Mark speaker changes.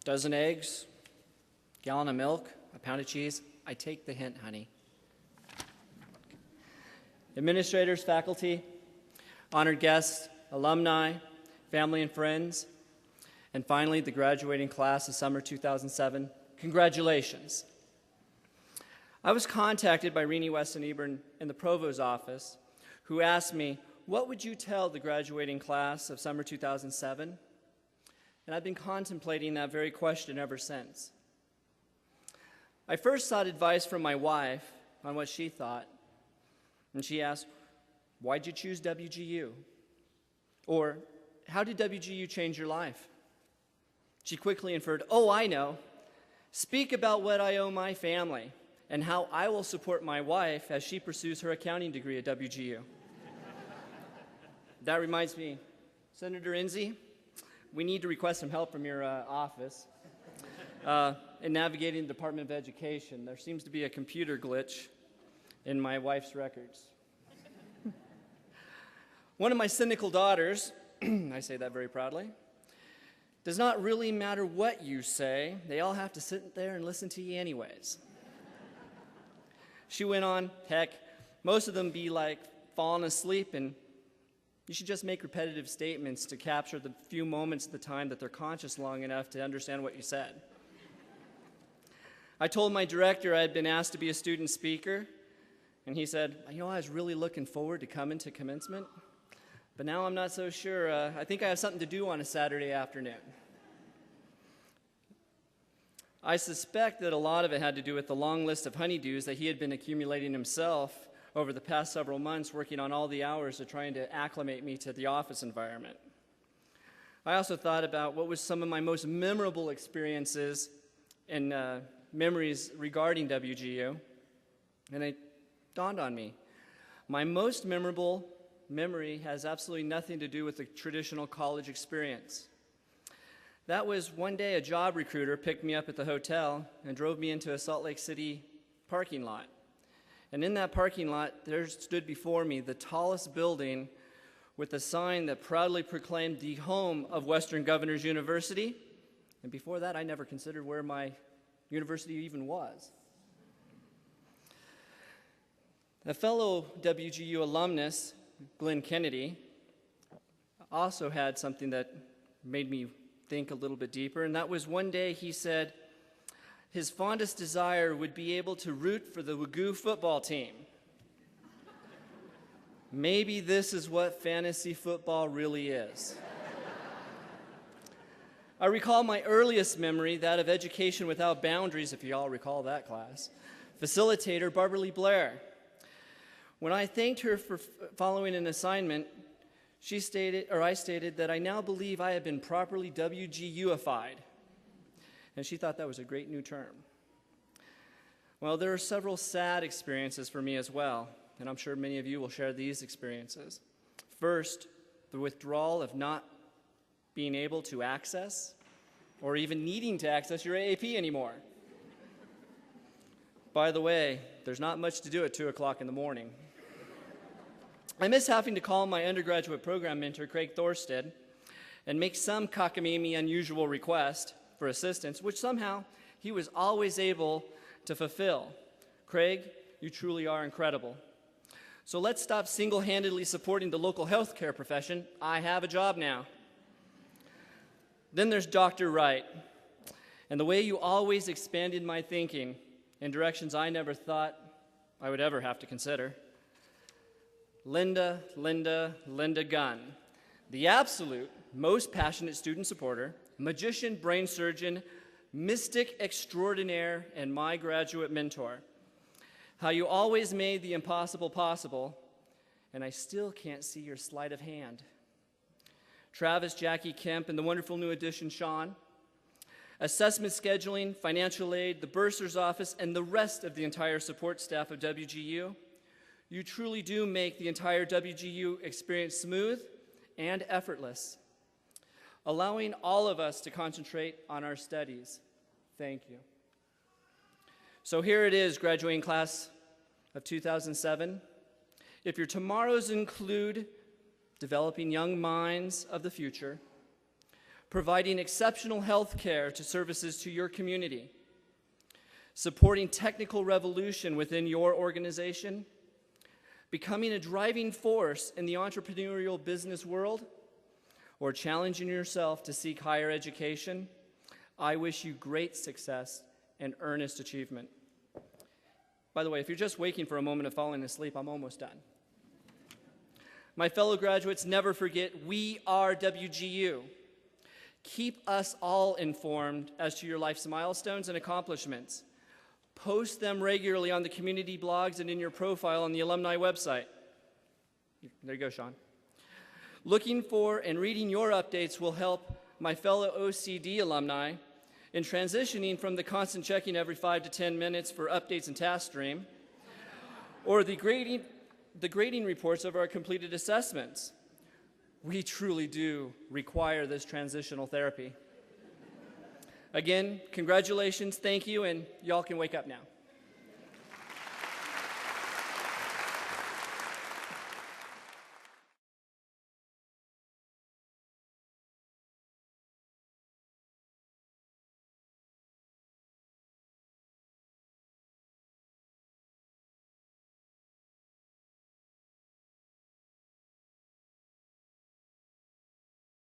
Speaker 1: Dozen eggs, gallon of milk, a pound of cheese. I take the hint, honey. Administrators, faculty, honored guests, alumni, family and friends, and finally, the graduating class of summer 2007. Congratulations. I was contacted by Renee Weston-Eburn in the provost's office, who asked me, what would you tell the graduating class of summer 2007? And I've been contemplating that very question ever since. I first sought advice from my wife on what she thought, and she asked, why'd you choose WGU? Or, how did WGU change your life? She quickly inferred, oh, I know. Speak about what I owe my family and how I will support my wife as she pursues her accounting degree at WGU. That reminds me, Senator Enzi, we need to request some help from your office in navigating the Department of Education. There seems to be a computer glitch in my wife's records. One of my cynical daughters, I say that very proudly, does not really matter what you say. They all have to sit there and listen to you anyways. She went on, heck, most of them be like falling asleep, and you should just make repetitive statements to capture the few moments of the time that they're conscious long enough to understand what you said. I told my director I had been asked to be a student speaker, and he said, I was really looking forward to coming to commencement, but now I'm not so sure. I think I have something to do on a Saturday afternoon. I suspect that a lot of it had to do with the long list of honeydews that he had been accumulating himself over the past several months, working on all the hours of trying to acclimate me to the office environment. I also thought about what was some of my most memorable experiences and memories regarding WGU, and it dawned on me. My most memorable memory has absolutely nothing to do with the traditional college experience. That was one day a job recruiter picked me up at the hotel and drove me into a Salt Lake City parking lot. And in that parking lot, there stood before me the tallest building with a sign that proudly proclaimed the home of Western Governors University. And before that, I never considered where my university even was. A fellow WGU alumnus, Glenn Kennedy, also had something that made me think a little bit deeper, and that was one day he said his fondest desire would be able to root for the WGU football team. Maybe this is what fantasy football really is. I recall my earliest memory, that of Education Without Boundaries, if you all recall that class, facilitator Barbara Lee Blair. When I thanked her for following an assignment, I stated that I now believe I have been properly WGUified. And she thought that was a great new term. Well, there are several sad experiences for me as well, and I'm sure many of you will share these experiences. First, the withdrawal of not being able to access or even needing to access your AAP anymore. By the way, there's not much to do at 2 o'clock in the morning. I miss having to call my undergraduate program mentor, Craig Thorsted, and make some cockamamie unusual request for assistance, which somehow he was always able to fulfill. Craig, you truly are incredible. So let's stop single-handedly supporting the local healthcare profession. I have a job now. Then there's Dr. Wright, and the way you always expanded my thinking in directions I never thought I would ever have to consider. Linda Gunn, the absolute most passionate student supporter, magician, brain surgeon, mystic extraordinaire, and my graduate mentor. How you always made the impossible possible, and I still can't see your sleight of hand. Travis, Jackie, Kemp, and the wonderful new addition, Sean. Assessment scheduling, financial aid, the bursar's office, and the rest of the entire support staff of WGU. You truly do make the entire WGU experience smooth and effortless, allowing all of us to concentrate on our studies. Thank you. So here it is, graduating class of 2007. If your tomorrows include developing young minds of the future, providing exceptional health care to services to your community, supporting technical revolution within your organization, becoming a driving force in the entrepreneurial business world, or challenging yourself to seek higher education, I wish you great success and earnest achievement. By the way, if you're just waking for a moment of falling asleep, I'm almost done. My fellow graduates, never forget, we are WGU. Keep us all informed as to your life's milestones and accomplishments. Post them regularly on the community blogs and in your profile on the alumni website. There you go, Sean. Looking for and reading your updates will help my fellow OCD alumni in transitioning from the constant checking every 5 to 10 minutes for updates and task stream, or the grading reports of our completed assessments. We truly do require this transitional therapy. Again, congratulations, thank you, and y'all can wake up now.